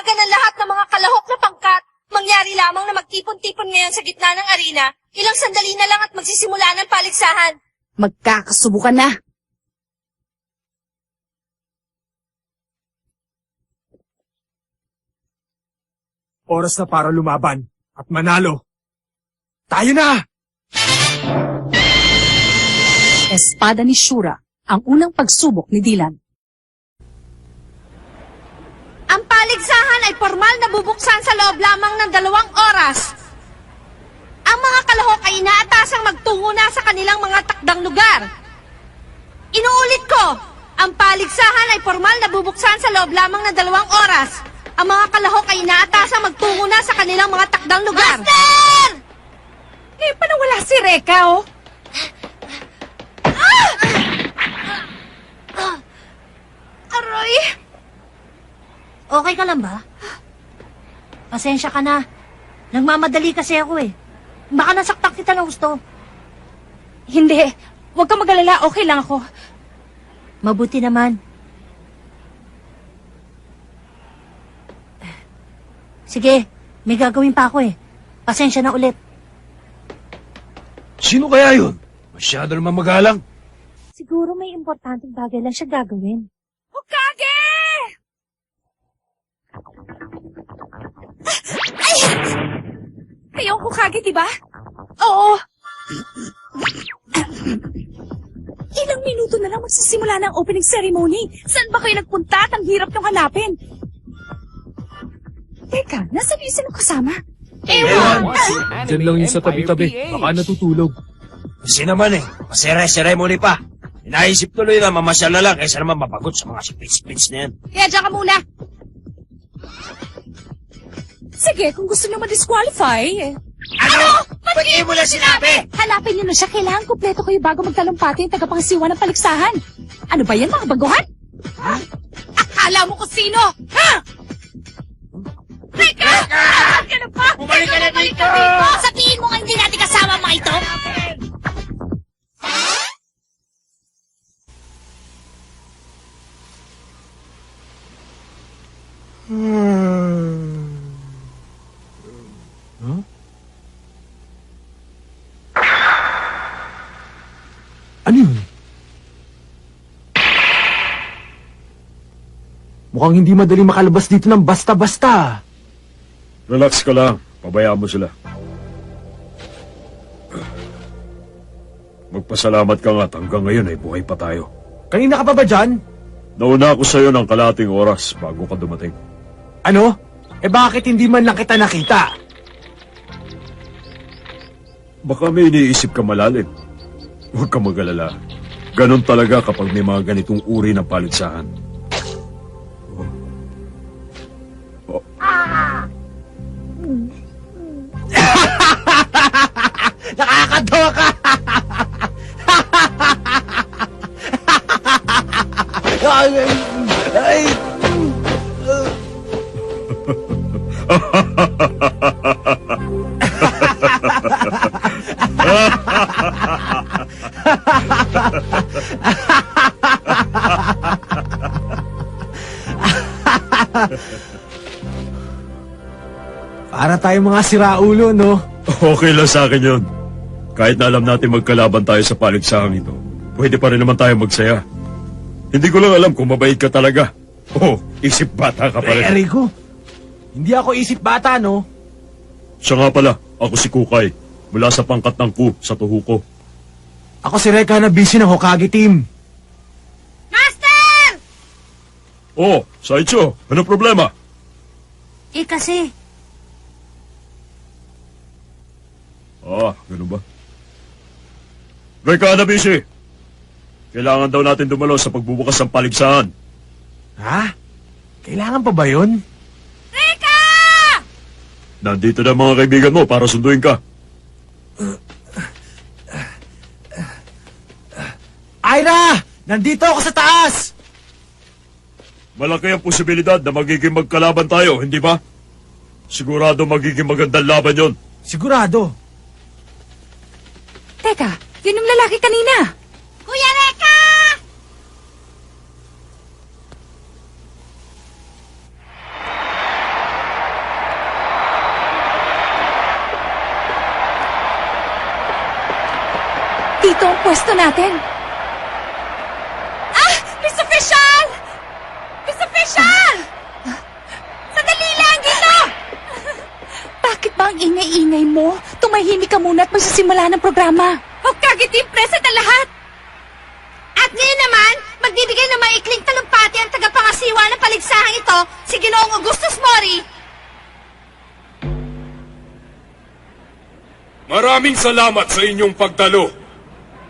panawagan ng lahat ng mga kalahok na pangkat. Mangyari lamang na magtipon-tipon ngayon sa gitna ng arena. Ilang sandali na lang at magsisimula ng paligsahan. Magkakasubukan na. Oras na para lumaban at manalo. Tayo na! Espada ni Shura, ang unang pagsubok ni Dylan. Ang paligsahan ay formal na bubuksan sa loob lamang ng 2 oras. Ang mga kalahok ay inaatasang magtungo na sa kanilang mga takdang lugar. Inuulit ko, ang paligsahan ay formal na bubuksan sa loob lamang ng 2 oras. Ang mga kalahok ay inaatasang magtungo na sa kanilang mga takdang lugar. Master! Eh, paano wala si Reka, oh? Aroy! Okay ka lang ba? Pasensya ka na. Nagmamadali kasi ako eh. Baka nasaktan kita ng gusto. Hindi. Huwag kang mag-alala. Okay lang ako. Mabuti naman. Sige, may gagawin pa ako eh. Pasensya na ulit. Sino kaya yun? Masyado naman magalang. Siguro may importanteng bagay lang siya gagawin. Hokage! Ay! Kayo ang Hokage, diba? Oo. Ilang minuto na lang magsisimula ng opening ceremony. Saan ba kayo nagpunta at ang hirap niyong hanapin? Teka, nasaan yung sino kasama? Ewan! Diyan lang yung sa tabi-tabi. Baka natutulog. Kasi naman masere-seremony pa. Inaisip tuloy na mamasyal na lang kaysa naman mapagod sa mga sipits-sipits na yan. Kaya dyan ka muna. Sige, kung gusto niyo ma-disqualify, eh. Ano? Ba't di mo lang sinabi? Hanapin niyo na siya. Kailangan kumpleto kayo bago magtalumpati yung tagapangasiwa ng paligsahan. Ano ba yan, mga baguhan? Ha? Akala mo kung sino? Ha? Teka! Ka na pa! Bumalik ka na dito! Sabihin mo nga hindi natin kasama mga ito? Ano yun? Mukhang hindi madaling makalabas dito ng basta-basta. Relax ka lang. Pabayaan mo sila. Magpasalamat ka nga at hanggang ngayon ay buhay pa tayo. Kanina ka pa ba dyan? Nauna ako sa'yo ng kalating oras bago ka dumating. Ano? Eh bakit hindi man lang kita nakita? Baka may iniisip ka malalim. Huwag ka mag-alala. Ganon talaga kapag may mga ganitong uri ng paligsahan. Nakakatawa ka! Ay! Para tayo mga siraulo, no? Okay lang sa akin yun. Kahit na alam natin magkalaban tayo sa paligsahang ito, pwede pa rin naman tayo magsaya. Hindi ko lang alam kung mabait ka talaga. Oh, isip bata ka pa rin. Rico, hindi ako isip bata, no? Siya nga pala, ako si Kukay. Mula sa pangkat ng Ku sa Tuhuko. Ako si Reka na busy ng Hokage team. Master! Oh, Saicho, ano problema? Eh kasi, Ganun ba? Reka, Hanabishi! Kailangan daw natin dumalo sa pagbubukas ng paligsahan. Ha? Kailangan pa ba yun? Reka! Nandito na mga kaibigan mo para sunduin ka. Ira! Nandito ako sa taas! Malaki ang posibilidad na magiging magkalaban tayo, hindi ba? Sigurado magiging magandang laban yon. Sigurado. Teka, yun yung lalaki kanina. Kuya Reka! Dito ang pwesto natin. Ah! Miss Official! Miss Official! Sandali lang dito! Bakit ba ang ingay-ingay mo? Tumahimik ka muna at magsisimula ng programa. Hokage team present ang lahat! At ngayon naman, magbibigay ng maikling talumpati ang tagapangasiwa ng paligsahang ito, si Ginoong Augustus Mori. Maraming salamat sa inyong pagdalo.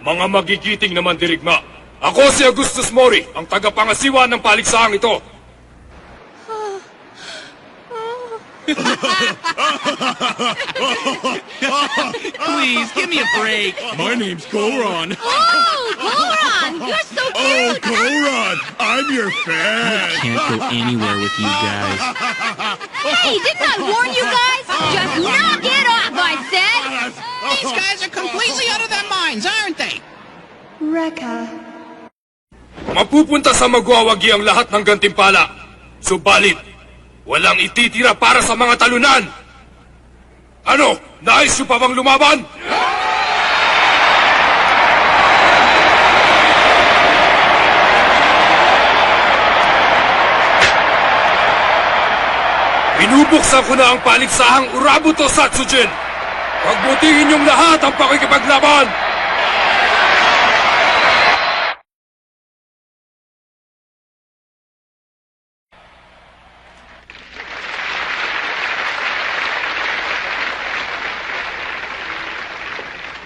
Mga magigiting na mandirigma. Ako si Augustus Mori, ang tagapangasiwa ng paligsahang ito. Please, give me a break. My name's Goron. Oh, Goron! You're so cute! Goron! I'm your fan! Can't go anywhere with you guys. Hey, didn't I warn you guys? Just knock it off, I said! These guys are completely out of their minds, aren't they? Mapupunta sa magwawagi ang lahat ng gantimpala. Subalit, walang ititira para sa mga talunan. Ano? Nais nyo pa bang lumaban? Binubuksan ko na ang paligsahang Urabuto Satsujin. Pagbutihin niyong lahat ang pakikipaglaban.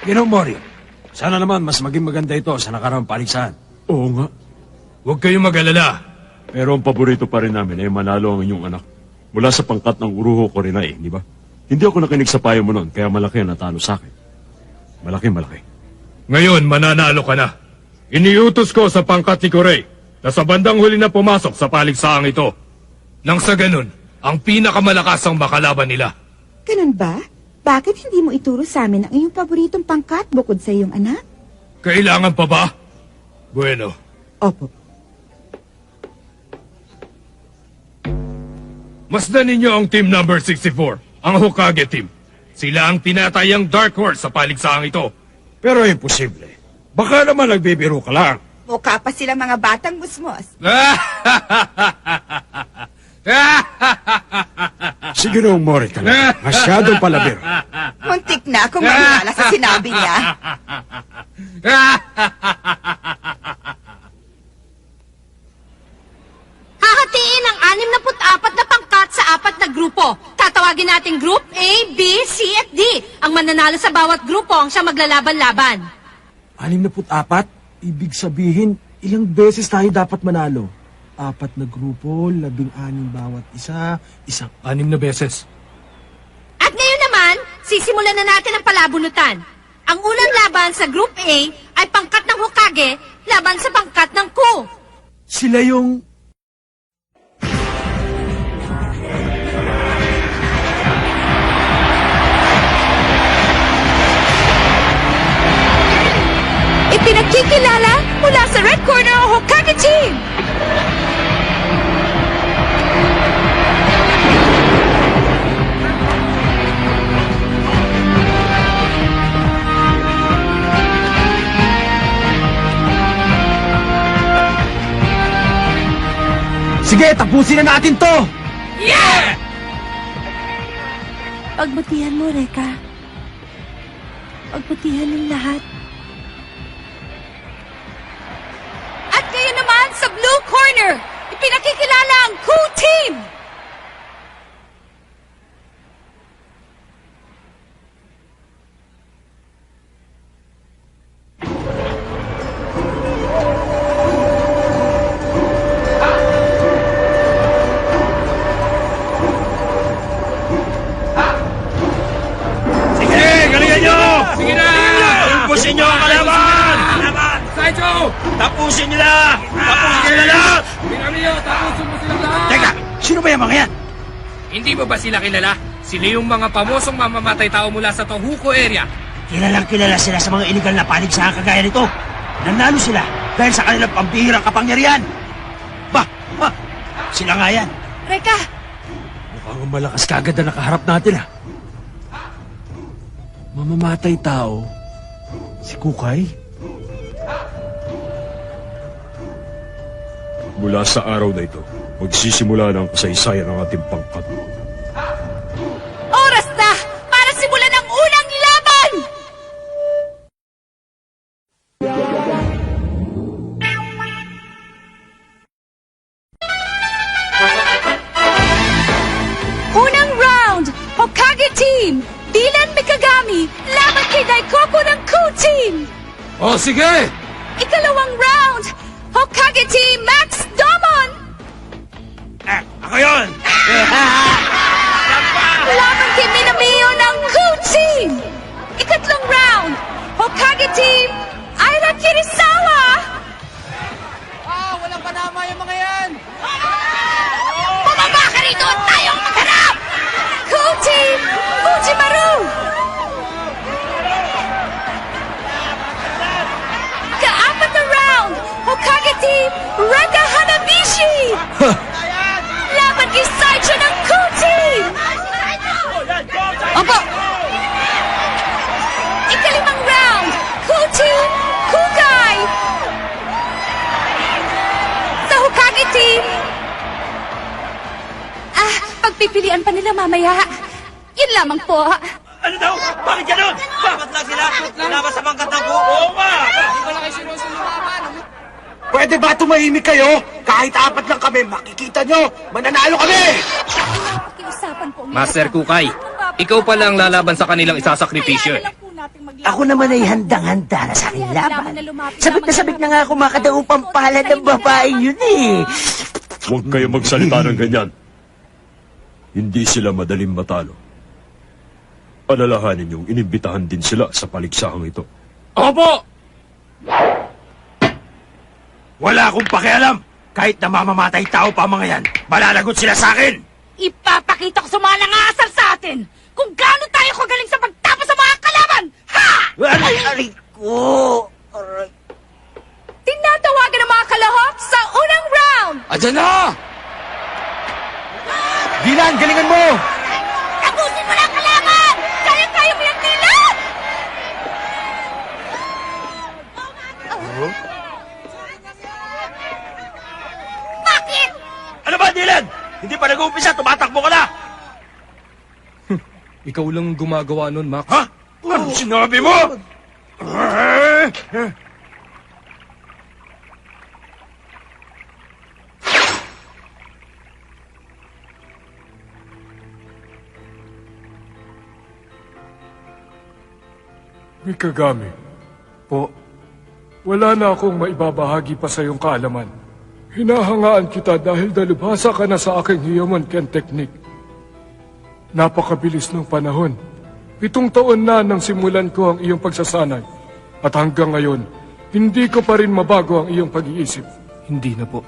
Ginoong Mori, sana naman mas maging maganda ito sa nakaraang paligsahan. Oo nga. Huwag kayong mag-alala. Pero ang paborito pa rin namin ay manalo ang inyong anak. Mula sa pangkat ng Uruho Korinai, di ba? Hindi ako nakinig sa payo mo noon, kaya malaki ang natalo sa akin. Malaki. Ngayon, mananalo ka na. Iniutos ko sa pangkat ni Corey na sa bandang huli na pumasok sa paligsaang ito. Nang sa ganun, ang pinakamalakas ang makalaban nila. Ganun ba? Bakit hindi mo ituro sa amin ang iyong paboritong pangkat bukod sa iyong anak? Kailangan pa ba? Bueno, Opo. masdan ninyo ang team number 64, ang Hokage team. Sila ang tinatayang dark horse sa paligsaang ito. Pero imposible. Baka naman nagbibiro ka lang. Mukha pa sila mga batang musmos. Si Ginoong Mori talaga. Masyadong palabiro. Muntik na akong maniwala sa sinabi niya. Hahatiin ang 64 na pangkat sa 4 na grupo. Tatawagin natin Group A, B, C at D. Ang mananalo sa bawat grupo ang siya maglalaban-laban. 64? Ibig sabihin, ilang beses tayo dapat manalo? 4 na grupo, 16 bawat isa, 6 na beses. At ngayon naman, sisimulan na natin ang palabunutan. Ang unang laban sa Group A ay pangkat ng Hokage laban sa pangkat ng Ku. sila yung... Ipinagkikilala mula sa Red Corner ang Hokage Team! Sige, tapusin na natin to! Pagbutihan mo, Reka. Pagbutihan ng lahat. At ngayon naman sa Blue Corner, ipinakikilala ang Ku Team. Sige, galingan nyo! Sige na! Tapusin nyo ang kalaban! Saicho! Tapusin nila! Tapusin nila lahat! Pinamiyo, tapusin mo silang lahat! Teka, sino ba yung mga yan? Hindi mo ba sila kilala? Sila yung mga pamosong mamamatay tao mula sa Tohoku area. Kilalang kilala sila sa mga iligal na paligsahan kagaya nito. Nanalo sila dahil sa kanilang pambihirang kapangyarihan. Sila nga yan. Reka, Mukhang malakas kagad na nakaharap natin, ah. Mamamatay tao Si Kukay? Mula sa araw na ito, magsisimula na ang kasaysayan ng ating pangkat. Oras na para simulan ang unang laban! Unang round, Hokage Team! Dylan Mikagami, laban kay Daikoku ng Ku Team! O sige! Ikalawang round, Hokage Team Max Domon! Ako yun! Laban kay Minamio ng Ku Team! Ikatlong round, Hokage Team Aira Kirisawa! Walang panama yung mga yan! Bumaba ka rito at tayong magharap! Ku Team Fujimaru! Kaapat na round, Hokage Team Rega Hanabishi! Laban kay Saicho ng Ku Team! Opo! Ikalimang round, Ku Team Kukai! Sa Hokage Team, pagpipilian pa nila mamaya. Yun lamang po. Ano daw? Bakit ganun? Bakit lang sila? Laban sa pangkat ng buo? Oo nga! Pwede ba tumahimik kayo? Kahit apat lang kami, makikita nyo, mananalo kami! Pakiusapan po. Master Kukay, ikaw pala ang lalaban sa kanilang isasakripisyo eh. Ako naman ay handang-handa na sa aking laban. Sabik na nga ako makadaupang palad ng babaeng yun eh. Huwag kayo magsalita ng ganyan. Hindi sila madaling matalo. Alalahanin niyong inimbitahan din sila sa paliksahang ito. Opo! Wala akong pakialam! Kahit namamamatay tao pa mga yan, malalagot sila sa akin! Ipapakita ko sa mga nangasal sa atin kung gaano tayo kagaling sa pagtapos sa mga kalaban! Ha! Aray ko! Aray. Tinatawagan ng mga kalahok sa unang round! Adyan na! Dylan, galingan mo! Tapusin mo na ang kalaban! Kaya mo yan, Dylan! Bakit? Ano ba, Dylan? Hindi pa nag-uumpisa, tumatakbo ka na! Ikaw lang gumagawa nun, Max. Ha? Ano sinabi mo? Mikagami. Po, wala na akong maibabahagi pa sa iyong kaalaman. Hinahangaan kita dahil dalubhasa ka na sa aking Human Ken Technique. Napakabilis ng panahon. 7 taon na nang simulan ko ang iyong pagsasanay. At hanggang ngayon, hindi ko pa rin mabago ang iyong pag-iisip. Hindi na po.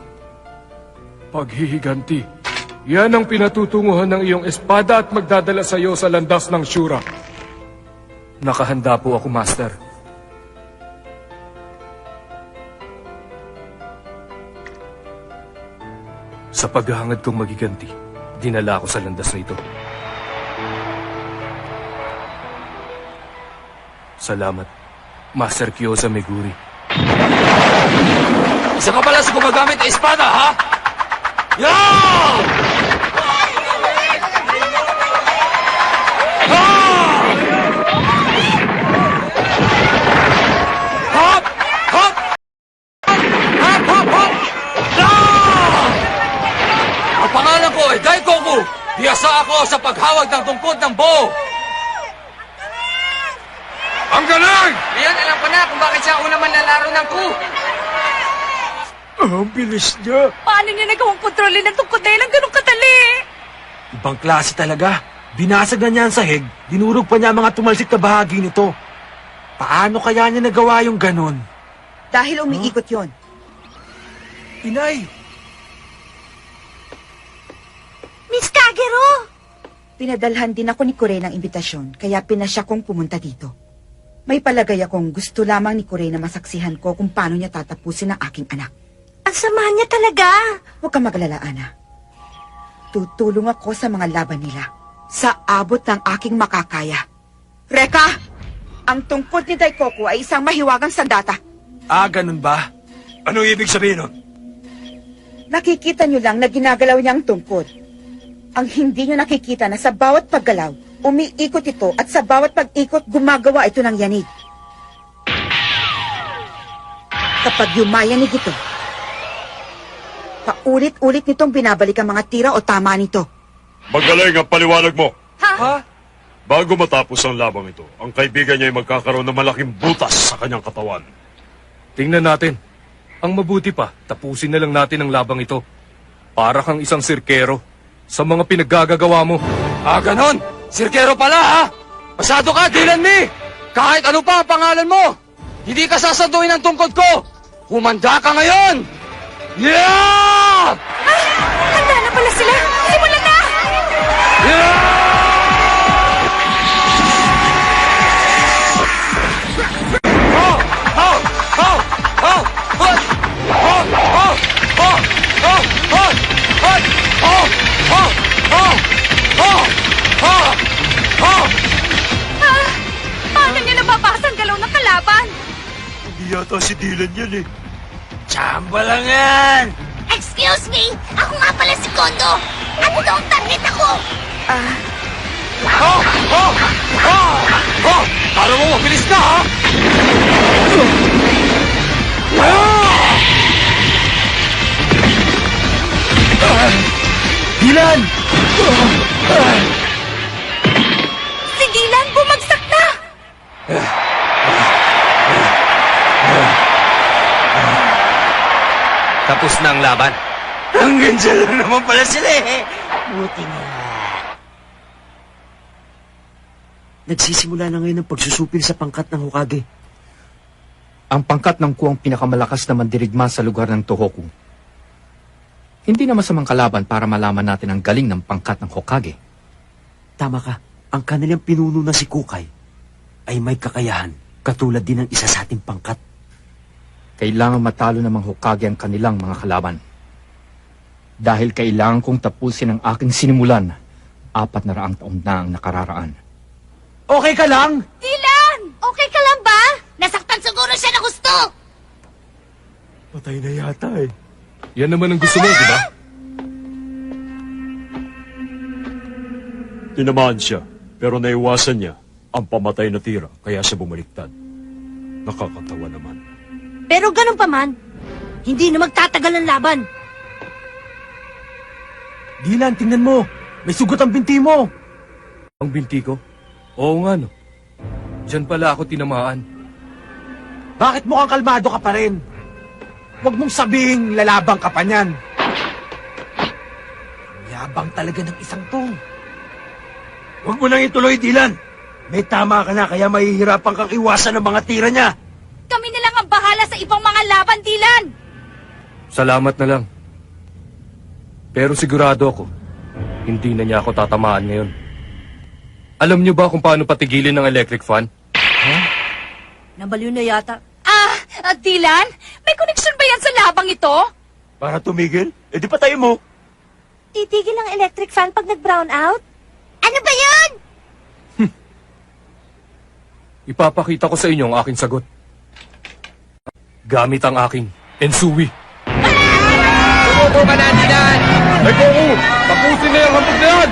Paghihiganti. Yan ang pinatutunguhan ng iyong espada at magdadala sa iyo sa landas ng Shura. Nakahanda po ako, Master. Sa paghahangad kong magiganti, dinala ako sa landas na ito. Salamat, Master Kyoza Meguri. Isa ka pala sa gumagamit ng espada, ha? Yan! Hop! Hop! Hop! Hop! Hop! Ang pangalan ko ay Daikoku. Biyasa ako sa paghawag ng tungkod ng buo. Ang galing! Ngayon, alam ko na kung bakit siya una manlalaro ng ku. Ang bilis niya. Paano niya nagawang kontrolin ng tungkotay ng ganun kadali? Ibang klase talaga. Binasag na niya ang sahig, dinurog pa niya ang mga tumalsik na bahagi nito. Paano kaya niya nagawa yung ganun? Dahil umiikot yon. Inay! Miss Kagero! Pinadalhan din ako ni Kurei ng imbitasyon, kaya pinasya kong pumunta dito. May palagay akong gusto lamang ni Kurei na masaksihan ko kung paano niya tatapusin ang aking anak. Ang sama niya talaga! Huwag kang magalala, Ana. Tutulong ako sa mga laban nila. Sa abot ng aking makakaya. Reka! Ang tungkod ni Daikoku ay isang mahiwagang sandata. Ah, ganun ba? Anong ibig sabihin nun? Nakikita niyo lang na ginagalaw niya ang tungkod. Ang hindi niyo nakikita na sa bawat paggalaw, umiikot ito at sa bawat pag-ikot, gumagawa ito ng yanig. Kapag yumayanig ito, paulit-ulit nitong binabalik ang mga tira o tama nito. Magaling ang paliwanag mo. Ha? Bago matapos ang labang ito, ang kaibigan niya ay magkakaroon ng malaking butas sa kanyang katawan. Tingnan natin. Ang mabuti pa, tapusin na lang natin ang labang ito. Para kang isang sirkero sa mga pinaggagawa mo. Ah, ganon? Sirkero pala, ha? Pasado ka, Dylan Me! Kahit ano pa ang pangalan mo, hindi ka sasaduin ng tungkod ko! Humanda ka ngayon! Yeah! Handa na pala sila! Simulan na! Paano niya nababasa ang galaw ng kalaban? Hindi yata si Dylan yan eh. Tsamba lang yan! Excuse me! Ako nga pala si Kondo! Ano daw ang target ako? Para mo, mabilis ka, ha? Dylan! Si Dylan bumagsak na! Tapos na ang laban. Hanggang dyan lang naman pala sila eh. Buti nga. Nagsisimula na ngayon ang pagsusupil sa pangkat ng Hokage. Ang pangkat ng kuwang pinakamalakas na mandirigma sa lugar ng Tohoku. Hindi na masamang kalaban para malaman natin ang galing ng pangkat ng Hokage. Tama ka. Ang kanilang pinuno na si Kukay ay may kakayahan katulad din ng isa sa ating pangkat. Kailangan matalo ng mga Hokage ang kanilang mga kalaban. Dahil kailangan kong tapusin ang aking sinimulan, 400 taon na ang nakararaan. Okay ka lang? Dylan! Okay ka lang ba? Nasaktan siguro siya na gusto! Patay na yata eh. Yan naman ang gusto mo, di ba? Tinamaan siya, pero naiwasan niya ang pamatay na tira, kaya siya bumaliktad. Nakakatawa naman. Pero ganun pa man, hindi na magtatagal ang laban. Dylan, tingnan mo. May sugat ang binti mo. Ang binti ko? Oo nga, no. Diyan pala ako tinamaan. Bakit mukhang kalmado ka pa rin? Huwag mong sabihing lalabang ka pa niyan. Yabang talaga ng isang to. Huwag mo nang ituloy, Dylan. May tama ka na, kaya mahihirapan kang iwasan ng mga tira niya. Kami na lang ang bahala sa ibang mga laban, Dylan! Salamat na lang. Pero sigurado ako, hindi na niya ako tatamaan ngayon. Alam niyo ba kung paano patigilin ng electric fan? Nabaliw na yata. Dylan? May connection ba yan sa labang ito? Para tumigil? Eh di patay mo. Titigil ang electric fan pag nag-brown out? Ano ba yun? Ipapakita ko sa inyo ang aking sagot. Gamit ang aking Ensui. Tumubo ka na, Dylan! Ay, Goku! Tapusin na yung hambog na yan!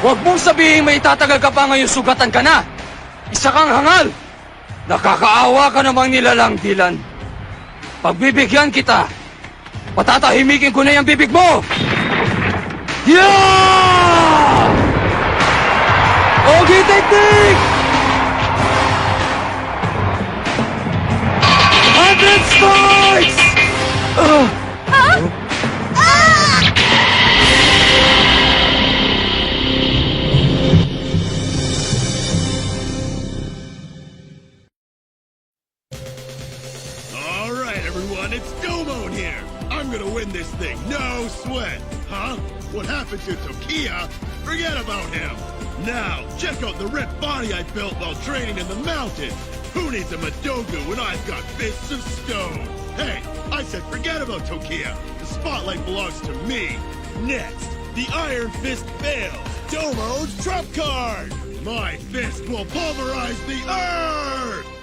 Huwag mong sabihin may itatagal ka pa ngayon sugatan ka na. Isa kang hangal. Nakakaawa ka namang nilalang, Dylan. Pagbibigyan kita, patatahimikin ko na yung bibig mo. Yeah! Ogi Technique! 100 strikes! All right, everyone, it's Domon here. I'm gonna win this thing, no sweat. Huh? What happened to Tokia? Forget about him. Now, check out the ripped body I built while training in the mountain. Who needs a Madogu when I've got fists of stone? Hey, I said forget about Tokia. The spotlight belongs to me. Next, The Iron Fist fails. Domo's trump card. My fist will pulverize the earth.